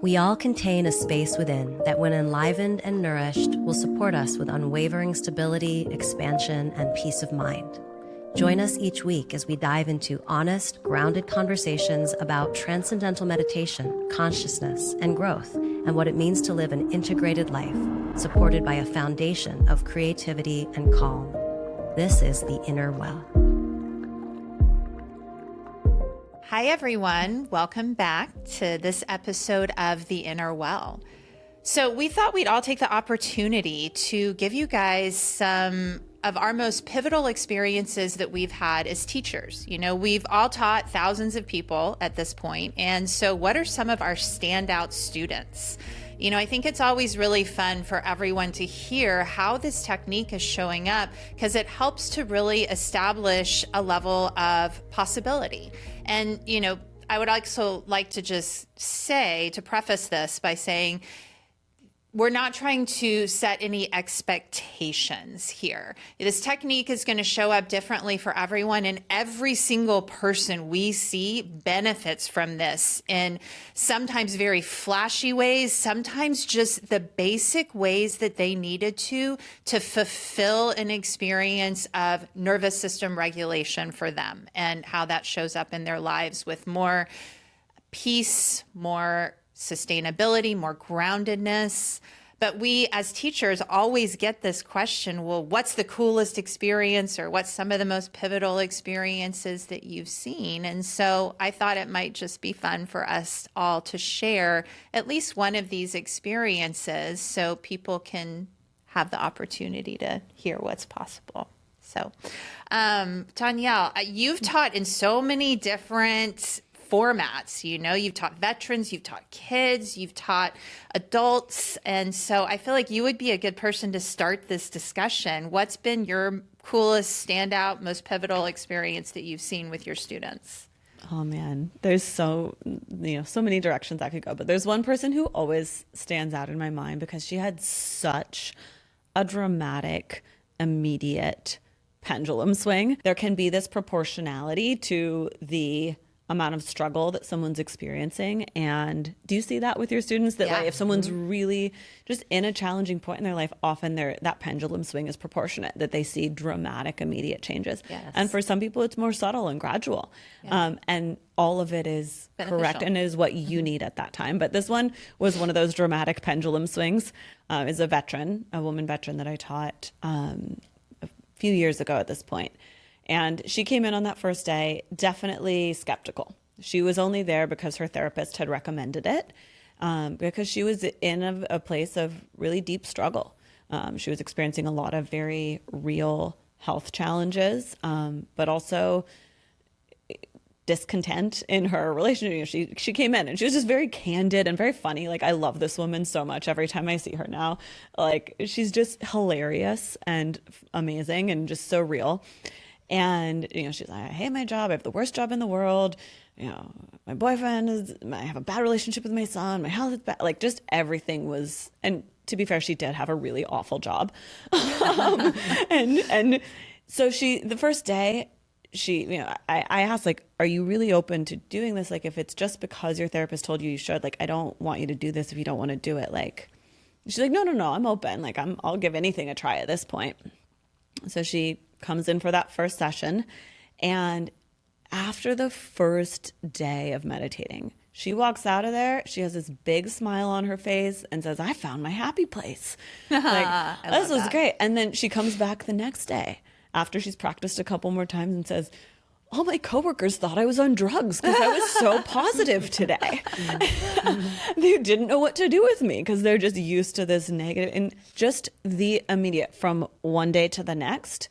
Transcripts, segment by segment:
We all contain a space within that, when enlivened and nourished, will support us with unwavering stability, expansion, and peace of mind. Join us each week as we dive into honest, grounded conversations about transcendental meditation, consciousness, and growth, and what it means to live an integrated life, supported by a foundation of creativity and calm. This is The Inner Well. Hi, everyone. Welcome back to this episode of The Inner Well. So we thought we'd all take the opportunity to give you guys some of our most pivotal experiences that we've had as teachers. You know, we've all taught thousands of people at this point. And so what are some of our standout students? You know, I think it's always really fun for everyone to hear how this technique is showing up, because it helps to really establish a level of possibility. And, you know, I would also like to just say, to preface this by saying, we're not trying to set any expectations here. This technique is going to show up differently for everyone, and every single person we see benefits from this in sometimes very flashy ways, sometimes just the basic ways that they needed to fulfill an experience of nervous system regulation for them, and how that shows up in their lives with more peace, more sustainability, more groundedness. But we as teachers always get this question, well, what's the coolest experience, or what's some of the most pivotal experiences that you've seen? And so I thought it might just be fun for us all to share at least one of these experiences so people can have the opportunity to hear what's possible. So, Danielle, you've taught in so many different formats. You know, you've taught veterans, you've taught kids, you've taught adults. And so I feel like you would be a good person to start this discussion. What's been your coolest, standout, most pivotal experience that you've seen with your students? Oh man, there's so many directions I could go, but there's one person who always stands out in my mind because she had such a dramatic, immediate pendulum swing. There can be this proportionality to the amount of struggle that someone's experiencing. And do you see that with your students, that like if someone's really just in a challenging point in their life, often that pendulum swing is proportionate, that they see dramatic, immediate changes. Yes. And for some people, it's more subtle and gradual. Yeah. And all of it is beneficial, correct, and is what you need at that time. But this one was one of those dramatic pendulum swings. Is a woman veteran that I taught a few years ago at this point. And she came in on that first day, definitely skeptical. She was only there because her therapist had recommended it, because she was in a place of really deep struggle. She was experiencing a lot of very real health challenges, but also discontent in her relationship. She came in and she was just very candid and very funny. Like, I love this woman so much. Every time I see her now, like, she's just hilarious and amazing and just so real. And, you know, she's like, I hate my job. I have the worst job in the world. You know, my boyfriend I have a bad relationship with my son. My health is bad. Like, just everything was, and to be fair, she did have a really awful job. And so the first day, I asked, like, are you really open to doing this? Like, if it's just because your therapist told you should, like, I don't want you to do this if you don't want to do it. Like, she's like, no, I'm open. Like, I'll give anything a try at this point. So she comes in for that first session. And after the first day of meditating, she walks out of there. She has this big smile on her face and says, I found my happy place. Like, this was great. And then she comes back the next day after she's practiced a couple more times and says, all my coworkers thought I was on drugs because I was so positive today. They didn't know what to do with me because they're just used to this negative. And just the immediate, from one day to the next,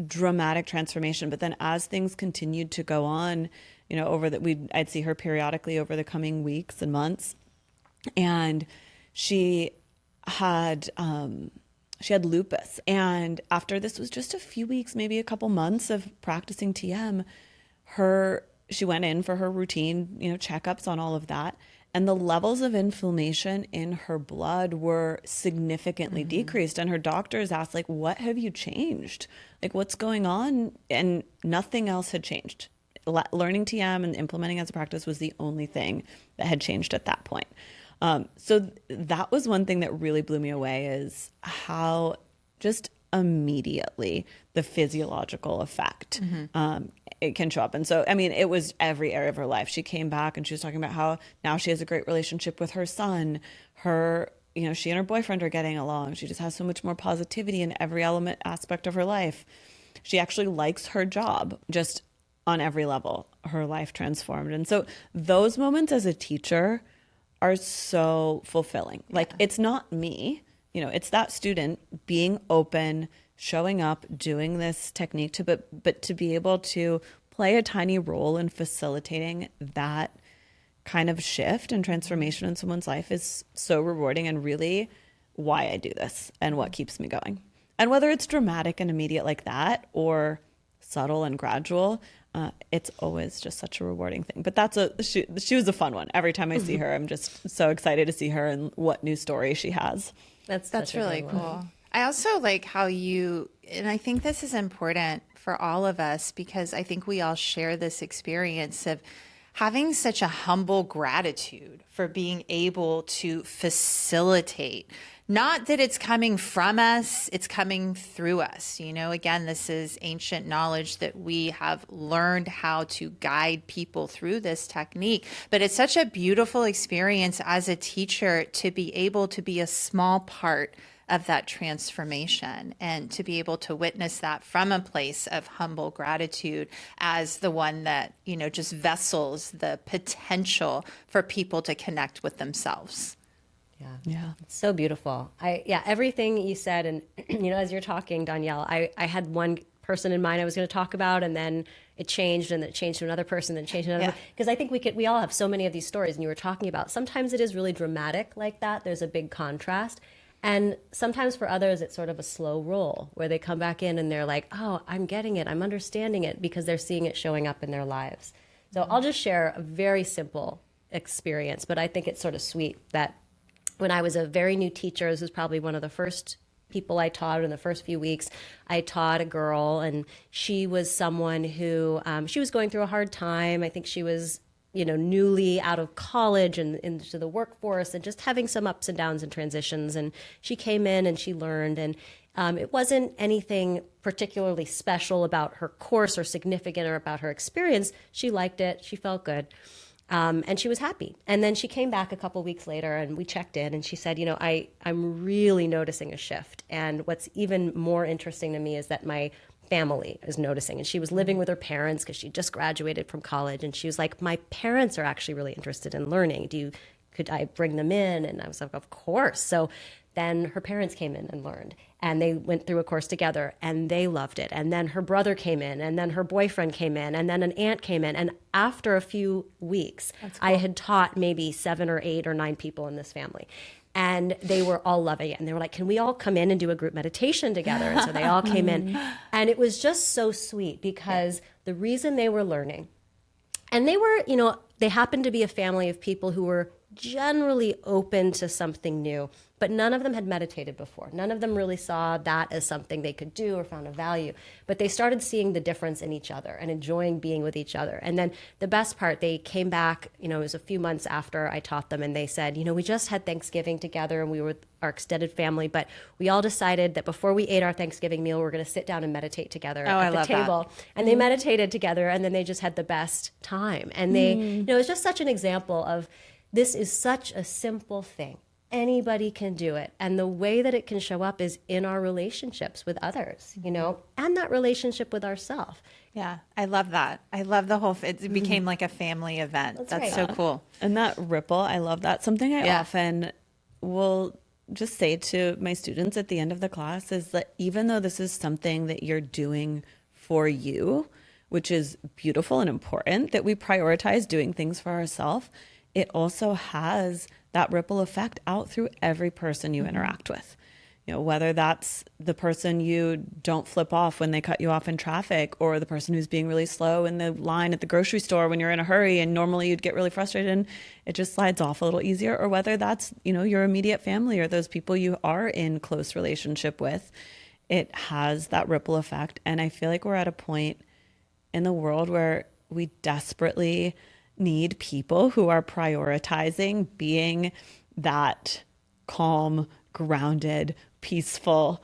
dramatic transformation. But then as things continued to go on, you know, I'd see her periodically over the coming weeks and months. And she had lupus. And after this was just a few weeks, maybe a couple months of practicing TM, she went in for her routine, you know, checkups on all of that. And the levels of inflammation in her blood were significantly decreased. And her doctors asked, like, what have you changed? Like, what's going on? And nothing else had changed. Learning TM and implementing as a practice was the only thing that had changed at that point. So that was one thing that really blew me away, is how just immediately the physiological effect it can show up. And so, I mean, it was every area of her life. She came back and she was talking about how now she has a great relationship with her son. She and her boyfriend are getting along. She just has so much more positivity in every aspect of her life. She actually likes her job, just on every level. Her life transformed. And so those moments as a teacher are so fulfilling. Like, it's not me, it's that student being open, showing up, doing this technique but to be able to play a tiny role in facilitating that kind of shift and transformation in someone's life is so rewarding, and really why I do this and what keeps me going. And whether it's dramatic and immediate like that or subtle and gradual, it's always just such a rewarding thing. But she was a fun one. Every time I see her, I'm just so excited to see her and what new story she has. That's really cool. I also like how and I think this is important for all of us, because I think we all share this experience of having such a humble gratitude for being able to facilitate. Not that it's coming from us, it's coming through us. Again, this is ancient knowledge that we have learned how to guide people through this technique. But it's such a beautiful experience as a teacher to be able to be a small part of that transformation and to be able to witness that from a place of humble gratitude as the one that, just vessels the potential for people to connect with themselves. Yeah. It's so beautiful. Everything you said. And, as you're talking, Danielle, I had one person in mind I was going to talk about, and then it changed, and then it changed to another person, then changed to another. Because I think we all have so many of these stories, and you were talking about, sometimes it is really dramatic like that. There's a big contrast. And sometimes for others, it's sort of a slow roll where they come back in and they're like, oh, I'm getting it. I'm understanding it, because they're seeing it showing up in their lives. So I'll just share a very simple experience, but I think it's sort of sweet that when I was a very new teacher, this was probably one of the first people I taught in the first few weeks. I taught a girl, and she was someone who, she was going through a hard time. I think she was, newly out of college and into the workforce, and just having some ups and downs and transitions. And she came in and she learned, and it wasn't anything particularly special about her course or significant or about her experience. She liked it. She felt good. And she was happy. And then she came back a couple weeks later, and we checked in, and she said, I'm really noticing a shift. And what's even more interesting to me is that my family is noticing. And she was living with her parents because she just graduated from college. And she was like, my parents are actually really interested in learning. Could I bring them in? And I was like, of course. So then her parents came in and learned, and they went through a course together, and they loved it. And then her brother came in, and then her boyfriend came in, and then an aunt came in. And after a few weeks, I had taught maybe 7 or 8 or 9 people in this family. And they were all loving it. And they were like, can we all come in and do a group meditation together? And so they all came in. And it was just so sweet, because the reason they were learning, and they were, they happened to be a family of people who were generally open to something new, but none of them had meditated before. None of them really saw that as something they could do or found a value. But they started seeing the difference in each other and enjoying being with each other. And then the best part, they came back, it was a few months after I taught them, and they said, we just had Thanksgiving together, and we were with our extended family, but we all decided that before we ate our Thanksgiving meal, we're going to sit down and meditate together at the table. And they meditated together, and then they just had the best time. And they, it was just such an example of, this is such a simple thing. Anybody can do it. And the way that it can show up is in our relationships with others, and that relationship with ourselves. Yeah, I love that. I love the whole, it became like a family event. That's so cool. And that ripple, I love that. Something I often will just say to my students at the end of the class is that even though this is something that you're doing for you, which is beautiful and important, that we prioritize doing things for ourselves, it also has that ripple effect out through every person you interact with. Whether that's the person you don't flip off when they cut you off in traffic, or the person who's being really slow in the line at the grocery store when you're in a hurry and normally you'd get really frustrated and it just slides off a little easier, or whether that's, your immediate family or those people you are in close relationship with, it has that ripple effect. And I feel like we're at a point in the world where we desperately need people who are prioritizing being that calm, grounded, peaceful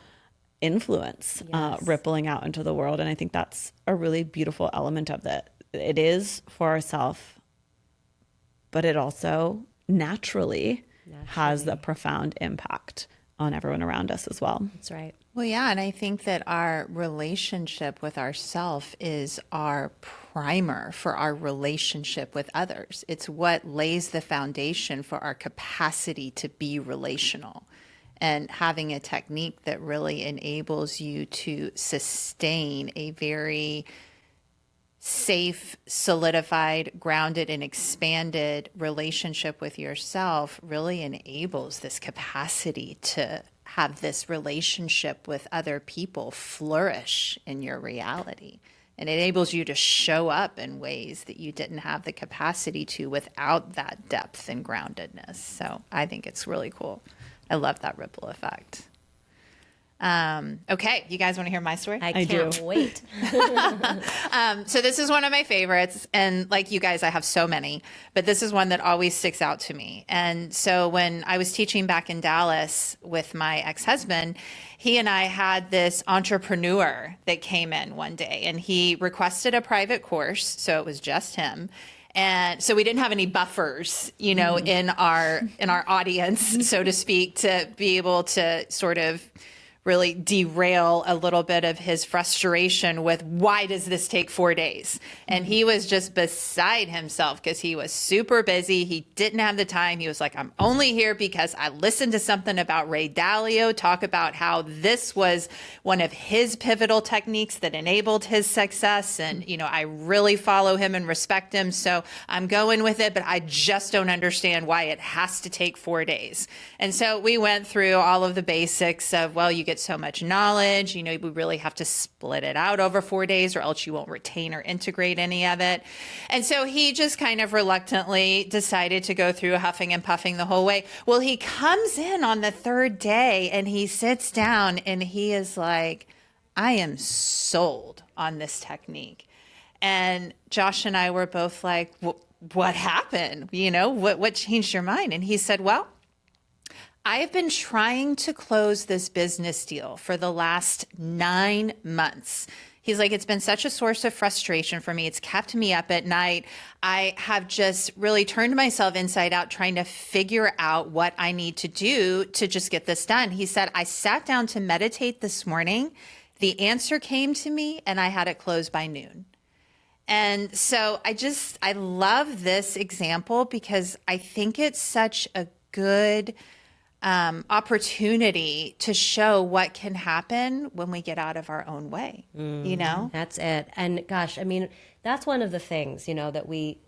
influence rippling out into the world. And I think that's a really beautiful element of that. It is for ourselves, but it also naturally has a profound impact on everyone around us as well. That's right. Well, yeah, and I think that our relationship with ourself is our primer for our relationship with others. It's what lays the foundation for our capacity to be relational. And having a technique that really enables you to sustain a very safe, solidified, grounded, and expanded relationship with yourself really enables this capacity to have this relationship with other people flourish in your reality. And it enables you to show up in ways that you didn't have the capacity to without that depth and groundedness. So I think it's really cool. I love that ripple effect. Okay, you guys want to hear my story? I can't wait. So this is one of my favorites. And like you guys, I have so many, but this is one that always sticks out to me. And so when I was teaching back in Dallas with my ex-husband, he and I had this entrepreneur that came in one day and he requested a private course. So it was just him. And so we didn't have any buffers, you know, in our audience, so to speak, to be able to sort of really derail a little bit of his frustration with why does this take 4 days? And he was just beside himself because he was super busy. He didn't have the time. He was like, I'm only here because I listened to something about Ray Dalio talk about how this was one of his pivotal techniques that enabled his success. And, you know, I really follow him and respect him. So I'm going with it, but I just don't understand why it has to take 4 days. And so we went through all of the basics of, well, you get so much knowledge, you know, we really have to split it out over 4 days or else you won't retain or integrate any of it. And so he just kind of reluctantly decided to go through huffing and puffing the whole way. Well, he comes in on the third day and he sits down and he is like, I am sold on this technique. And Josh and I were both like, what happened? You know, what changed your mind? And he said, well, I've been trying to close this business deal for the last 9 months. He's like, it's been such a source of frustration for me. It's kept me up at night. I have just really turned myself inside out trying to figure out what I need to do to just get this done. He said, I sat down to meditate this morning. The answer came to me and I had it closed by noon. And so I love this example because I think it's such a good opportunity to show what can happen when we get out of our own way, you know? That's it. And gosh, I mean, that's one of the things, you know, that we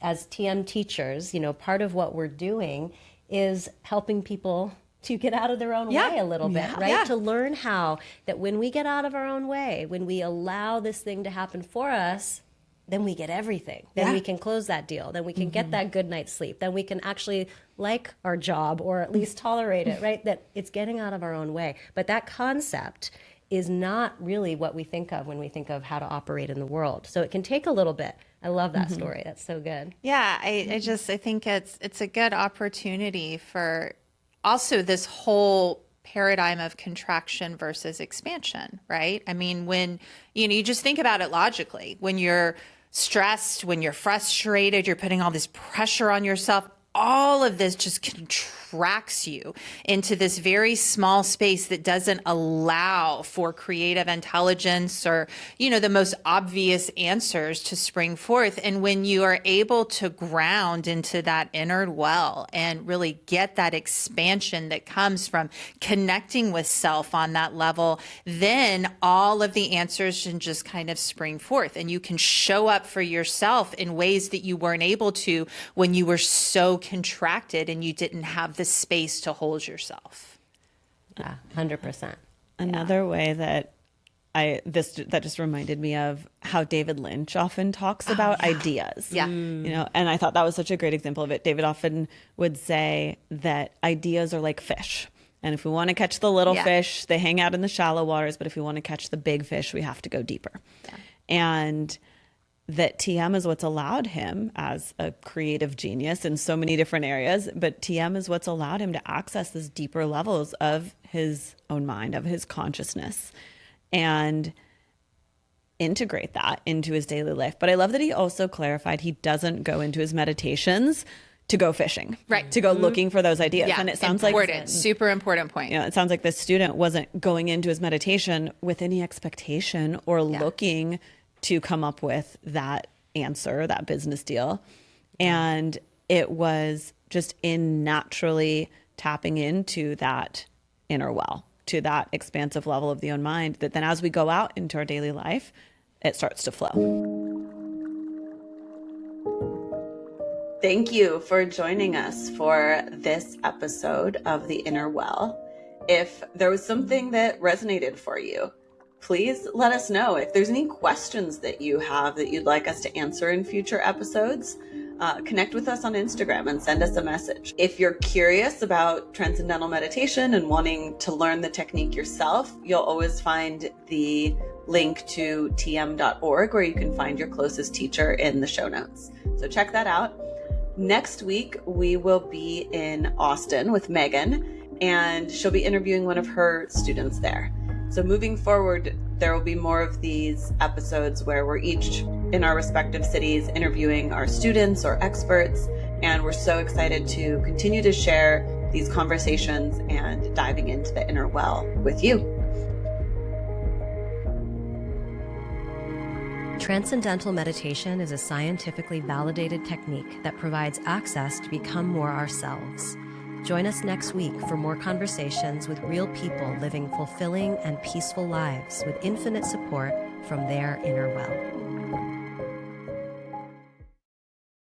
as TM teachers, you know, part of what we're doing is helping people to get out of their own way a little bit, right? Yeah. To learn how that when we get out of our own way, when we allow this thing to happen for us, then we get everything. Then we can close that deal. Then we can get that good night's sleep. Then we can actually like our job or at least tolerate it, right? That it's getting out of our own way. But that concept is not really what we think of when we think of how to operate in the world. So it can take a little bit. I love that story. That's so good. Yeah, I think it's a good opportunity for also this whole paradigm of contraction versus expansion, right? I mean, when, you know, you just think about it logically, when you're stressed, when you're frustrated, you're putting all this pressure on yourself, all of this just contracts you into this very small space that doesn't allow for creative intelligence or, you know, the most obvious answers to spring forth. And when you are able to ground into that inner well and really get that expansion that comes from connecting with self on that level, then all of the answers can just kind of spring forth and you can show up for yourself in ways that you weren't able to when you were so contracted and you didn't have the space to hold yourself. Yeah, 100%. Another way that that just reminded me of how David Lynch often talks about ideas. Yeah. You know, and I thought that was such a great example of it. David often would say that ideas are like fish. And if we want to catch the little fish, they hang out in the shallow waters. But if we want to catch the big fish, we have to go deeper. Yeah. And that TM is what's allowed him, as a creative genius in so many different areas, but TM is what's allowed him to access these deeper levels of his own mind, of his consciousness, and integrate that into his daily life. But I love that he also clarified he doesn't go into his meditations to go fishing, right? To go looking for those ideas. Yeah, and it sounds important, super important point. You know, it sounds like this student wasn't going into his meditation with any expectation or looking to come up with that answer, that business deal. And it was just in naturally tapping into that inner well, to that expansive level of the own mind, that then as we go out into our daily life, it starts to flow. Thank you for joining us for this episode of The Inner Well. If there was something that resonated for you, please let us know. If there's any questions that you have that you'd like us to answer in future episodes, connect with us on Instagram and send us a message. If you're curious about transcendental meditation and wanting to learn the technique yourself, you'll always find the link to tm.org where you can find your closest teacher in the show notes. So check that out. Next week, we will be in Austin with Megan, and she'll be interviewing one of her students there. So moving forward, there will be more of these episodes where we're each in our respective cities interviewing our students or experts. And we're so excited to continue to share these conversations and diving into the inner well with you. Transcendental meditation is a scientifically validated technique that provides access to become more ourselves. Join us next week for more conversations with real people living fulfilling and peaceful lives with infinite support from their inner well.